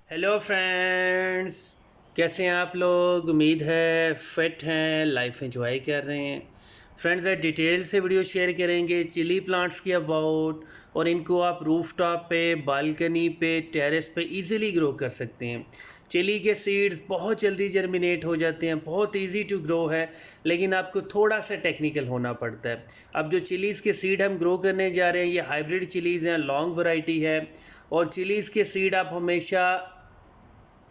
Hello friends. कैसे हैं आप लोग? उम्मीद है फिट हैं, लाइफ एंजॉय कर रहे हैं। फ्रेंड्स, आज डिटेल से वीडियो शेयर करेंगे चिली प्लांट्स की अबाउट, और इनको आप रूफ टॉप पे, बालकनी पे, टेरेस पे इजीली ग्रो कर सकते हैं। चिली के सीड्स बहुत जल्दी जर्मिनेट हो जाते हैं, बहुत इजी टू ग्रो है, लेकिन आपको थोड़ा सा टेक्निकल होना पड़ता है। अब जो चिलीज़ के सीड हम ग्रो करने जा रहे हैं ये हाइब्रिड चिलीज़ हैं, लॉन्ग वैरायटी है। और चिलीज़ के सीड आप हमेशा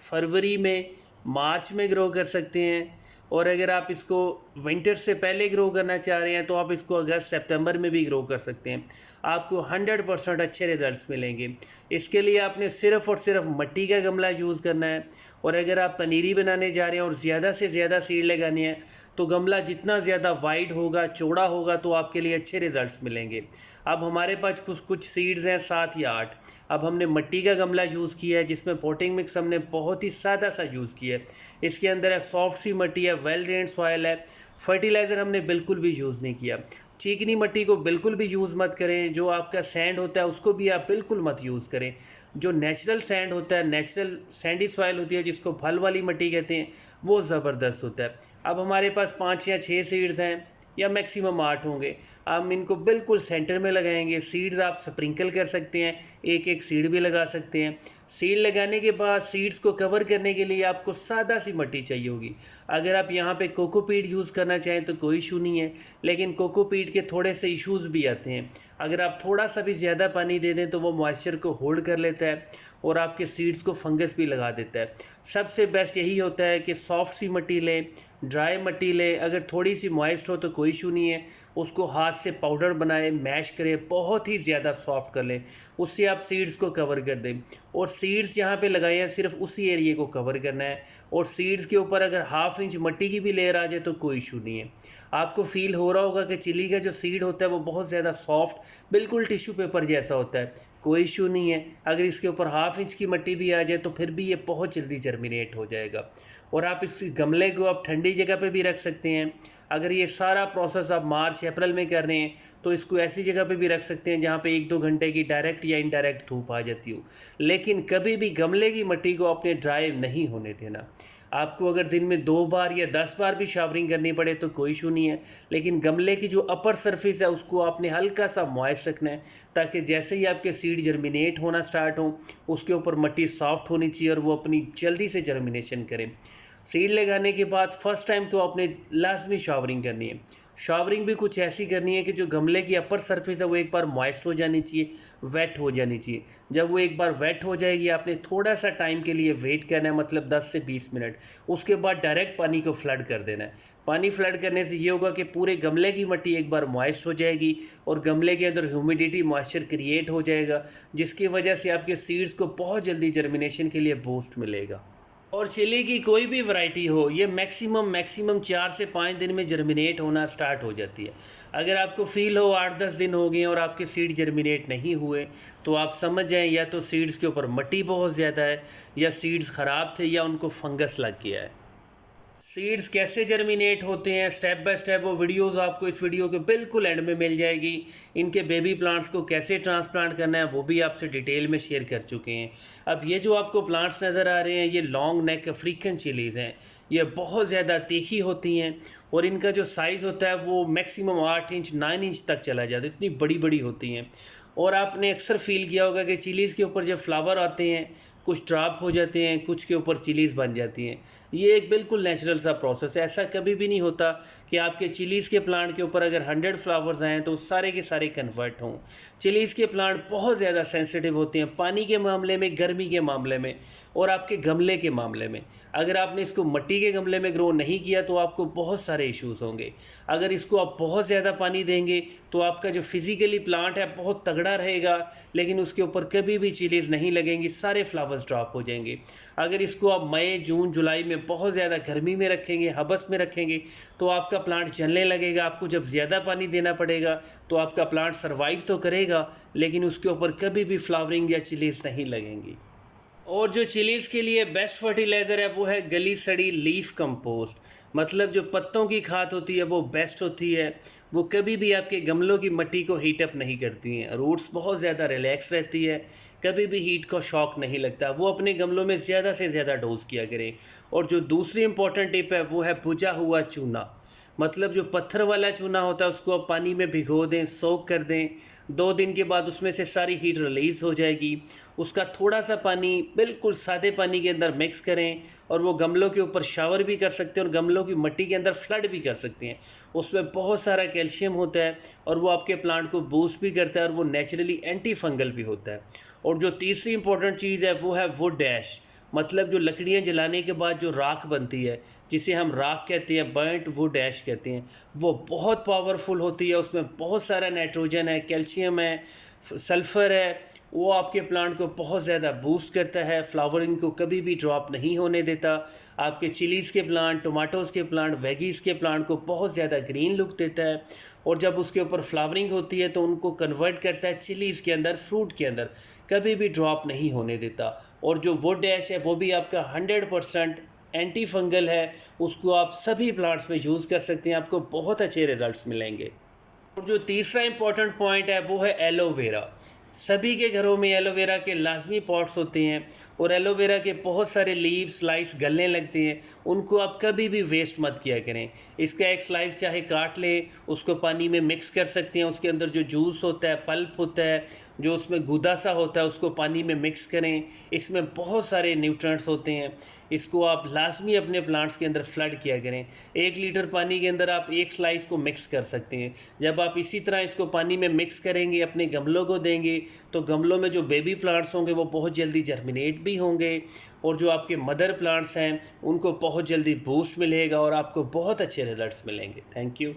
फरवरी में, मार्च में ग्रो कर सकते हैं। और अगर आप इसको विंटर से पहले ग्रो करना चाह रहे हैं तो आप इसको अगस्त सितंबर में भी ग्रो कर सकते हैं। आपको 100% अच्छे रिजल्ट्स मिलेंगे। इसके लिए आपने सिर्फ़ और सिर्फ मिट्टी का गमला यूज़ करना है। और अगर आप पनीरी बनाने जा रहे हैं और ज़्यादा से ज़्यादा सीड लगाने हैं तो गमला जितना ज़्यादा वाइड होगा, चौड़ा होगा, तो आपके लिए अच्छे रिजल्ट्स मिलेंगे। अब हमारे पास कुछ कुछ सीड्स हैं 7 या 8। अब हमने मिट्टी का गमला यूज़ किया है जिसमें पोटिंग मिक्स हमने बहुत ही सादा सा यूज़ किया है। इसके अंदर है सॉफ्ट सी मिट्टी है, वेल ड्रेन्ड सॉइल है। फर्टिलाइज़र हमने बिल्कुल भी यूज़ नहीं किया। चीकनी मिट्टी को बिल्कुल भी यूज़ मत करें। जो आपका सैंड होता है उसको भी आप बिल्कुल मत यूज़ करें। जो नेचुरल सैंड होता है, नेचुरल सैंडी सॉइल होती है जिसको फल वाली मिट्टी कहते हैं, वो ज़बरदस्त होता है। अब हमारे पास 5 या 6 सीड्स हैं या मैक्सिमम 8 होंगे। हम इनको बिल्कुल सेंटर में लगाएंगे। सीड्स आप स्प्रिंकल कर सकते हैं, एक एक सीड भी लगा सकते हैं। सीड लगाने के बाद सीड्स को कवर करने के लिए आपको सादा सी मिट्टी चाहिए होगी। अगर आप यहाँ पे कोकोपीट यूज़ करना चाहें तो कोई इशू नहीं है, लेकिन कोकोपीट के थोड़े से इश्यूज़ भी आते हैं। अगर आप थोड़ा सा भी ज़्यादा पानी दे दें तो वो मॉइस्चर को होल्ड कर लेता है और आपके सीड्स को फंगस भी लगा देता है। सबसे बेस्ट यही होता है कि सॉफ्ट सी मिट्टी लें, ड्राई मिट्टी लें। अगर थोड़ी सी मॉइस्ट हो तो कोई इशू नहीं है, उसको हाथ से पाउडर बनाएं, मैश करें, बहुत ही ज़्यादा सॉफ्ट कर लें, उससे आप सीड्स को कवर कर दें। और सीड्स जहाँ पे लगाए हैं सिर्फ उसी एरिए को कवर करना है। और सीड्स के ऊपर अगर ½ इंच मिट्टी की भी लेयर आ जाए तो कोई इशू नहीं है। आपको फील हो रहा होगा कि चिली का जो सीड होता है वो बहुत ज़्यादा सॉफ्ट, बिल्कुल टिश्यू पेपर जैसा होता है। कोई इशू नहीं है। अगर इसके ऊपर ½ इंच की मिट्टी भी आ जाए तो फिर भी ये बहुत जल्दी जर्मिनेट हो जाएगा। और आप इस गमले को आप ठंडी जगह पे भी रख सकते हैं। अगर ये सारा प्रोसेस आप मार्च अप्रैल में कर रहे हैं तो इसको ऐसी जगह पे भी रख सकते हैं जहाँ पे 1-2 घंटे की डायरेक्ट या इनडायरेक्ट धूप आ जाती हो। लेकिन कभी भी गमले की मिट्टी को अपने ड्राई नहीं होने देना। आपको अगर दिन में 2 बार या 10 बार भी शावरिंग करनी पड़े तो कोई इशू नहीं है, लेकिन गमले की जो अपर सरफेस है उसको आपने हल्का सा मॉइस्ट रखना है, ताकि जैसे ही आपके सीड जर्मिनेट होना स्टार्ट हो उसके ऊपर मिट्टी सॉफ्ट होनी चाहिए और वो अपनी जल्दी से जर्मिनेशन करें। सीड लगाने के बाद फर्स्ट टाइम तो आपने लाजमी शावरिंग करनी है। शावरिंग भी कुछ ऐसी करनी है कि जो गमले की अपर सरफेस है वो एक बार मॉइस्ट हो जानी चाहिए, वेट हो जानी चाहिए। जब वो एक बार वेट हो जाएगी आपने थोड़ा सा टाइम के लिए वेट करना है, मतलब 10 से 20 मिनट। उसके बाद डायरेक्ट पानी को फ्लड कर देना है। पानी फ्लड करने से ये होगा कि पूरे गमले की मिट्टी एक बार मॉइस्ट हो जाएगी और गमले के अंदर ह्यूमिडिटी, मॉइस्चर क्रिएट हो जाएगा, जिसकी वजह से आपके सीड्स को बहुत जल्दी जर्मिनेशन के लिए बूस्ट मिलेगा। और चिली की कोई भी वैरायटी हो, ये मैक्सिमम 4 से 5 दिन में जर्मिनेट होना स्टार्ट हो जाती है। अगर आपको फील हो 8-10 दिन हो गए और आपके सीड जर्मिनेट नहीं हुए तो आप समझ जाएं या तो सीड्स के ऊपर मिट्टी बहुत ज़्यादा है, या सीड्स ख़राब थे, या उनको फंगस लग गया है। सीड्स कैसे जर्मिनेट होते हैं स्टेप बाय स्टेप, वो वीडियोस आपको इस वीडियो के बिल्कुल एंड में मिल जाएगी। इनके बेबी प्लांट्स को कैसे ट्रांसप्लांट करना है वो भी आपसे डिटेल में शेयर कर चुके हैं। अब ये जो आपको प्लांट्स नज़र आ रहे हैं ये लॉन्ग नेक अफ्रीकन चिलीज़ हैं। ये बहुत ज़्यादा तीखी होती हैं और इनका जो साइज़ होता है वो मैक्सिमम 8 इंच 9 इंच तक चला जाता है, इतनी बड़ी बड़ी होती हैं। और आपने अक्सर फील किया होगा कि चिलीज़ के ऊपर जब फ्लावर आते हैं कुछ ड्रॉप हो जाते हैं, कुछ के ऊपर चिलीज़ बन जाती हैं। ये एक बिल्कुल नेचुरल सा प्रोसेस है। ऐसा कभी भी नहीं होता कि आपके चिलीज़ के प्लांट के ऊपर अगर 100 फ्लावर्स आएँ तो सारे के सारे कन्वर्ट हों। चिलीज़ के प्लांट बहुत ज़्यादा सेंसिटिव होते हैं पानी के मामले में, गर्मी के मामले में और आपके गमले के मामले में। अगर आपने इसको मिट्टी के गमले में ग्रो नहीं किया तो आपको बहुत सारे इश्यूज़ होंगे। अगर इसको आप बहुत ज़्यादा पानी देंगे तो आपका जो फिज़िकली प्लांट है बहुत तगड़ा रहेगा, लेकिन उसके ऊपर कभी भी चिलीज़ नहीं लगेंगी, सारे फ्लावर्स ड्रॉप हो जाएंगे। अगर इसको आप मई, जून, जुलाई में बहुत ज़्यादा गर्मी में रखेंगे, हबस में रखेंगे, तो आपका प्लांट जलने लगेगा। आपको जब ज़्यादा पानी देना पड़ेगा तो आपका प्लांट सर्वाइव तो करेगा, लेकिन उसके ऊपर कभी भी फ्लावरिंग या चिलीज़ नहीं लगेंगी। और जो चिलीज़ के लिए बेस्ट फर्टिलाइज़र है वो है गली सड़ी लीफ कंपोस्ट। मतलब जो पत्तों की खाद होती है वो बेस्ट होती है। वो कभी भी आपके गमलों की मिट्टी को हीट अप नहीं करती हैं। रूट्स बहुत ज़्यादा रिलैक्स रहती है, कभी भी हीट का शॉक नहीं लगता। वो अपने गमलों में ज़्यादा से ज़्यादा डोज़ किया करें। और जो दूसरी इंपॉर्टेंट टिप है वो है भुजा हुआ चूना। मतलब जो पत्थर वाला चूना होता है उसको आप पानी में भिगो दें, सोक कर दें। 2 दिन के बाद उसमें से सारी हीट रिलीज़ हो जाएगी। उसका थोड़ा सा पानी बिल्कुल सादे पानी के अंदर मिक्स करें और वो गमलों के ऊपर शावर भी कर सकते हैं और गमलों की मिट्टी के अंदर फ्लड भी कर सकते हैं। उसमें बहुत सारा कैल्शियम होता है और वो आपके प्लांट को बूस्ट भी करता है और वो नेचुरली एंटी फंगल भी होता है। और जो तीसरी इंपॉर्टेंट चीज़ है वो है वुड डैश। मतलब जो लकड़ियाँ जलाने के बाद जो राख बनती है, जिसे हम राख कहते हैं, बर्न्ट वुड ऐश कहते हैं, वो बहुत पावरफुल होती है। उसमें बहुत सारा नाइट्रोजन है, कैल्शियम है, सल्फ़र है। वो आपके प्लांट को बहुत ज़्यादा बूस्ट करता है, फ्लावरिंग को कभी भी ड्रॉप नहीं होने देता। आपके चिलीज़ के प्लांट, टोमेटोज़ के प्लांट, वेगीज़ के प्लांट को बहुत ज़्यादा ग्रीन लुक देता है। और जब उसके ऊपर फ्लावरिंग होती है तो उनको कन्वर्ट करता है चिलीज़ के अंदर, फ्रूट के अंदर, कभी भी ड्रॉप नहीं होने देता। और जो वुड डैश है वो भी आपका 100% एंटी फंगल है। उसको आप सभी प्लांट्स में यूज़ कर सकते हैं, आपको बहुत अच्छे रिजल्ट्स मिलेंगे। और जो तीसरा इंपॉर्टेंट पॉइंट है वो है एलोवेरा। सभी के घरों में एलोवेरा के लाजमी पॉट्स होते हैं और एलोवेरा के बहुत सारे लीव स्लाइस गलने लगते हैं। उनको आप कभी भी वेस्ट मत किया करें। इसका एक स्लाइस चाहे काट लें, उसको पानी में मिक्स कर सकते हैं। उसके अंदर जो जूस होता है, पल्प होता है, जो उसमें गुदा सा होता है, उसको पानी में मिक्स करें। इसमें बहुत सारे न्यूट्रिएंट्स होते हैं। इसको आप लाजमी अपने प्लांट्स के अंदर फ्लड किया करें। 1 लीटर पानी के अंदर आप एक स्लाइस को मिक्स कर सकते हैं। जब आप इसी तरह इसको पानी में मिक्स करेंगे, अपने गमलों को देंगे, तो गमलों में जो बेबी प्लांट्स होंगे वो बहुत जल्दी जर्मिनेट भी होंगे और जो आपके मदर प्लांट्स हैं उनको बहुत जल्दी बूस्ट मिलेगा और आपको बहुत अच्छे रिजल्ट्स मिलेंगे। Thank you.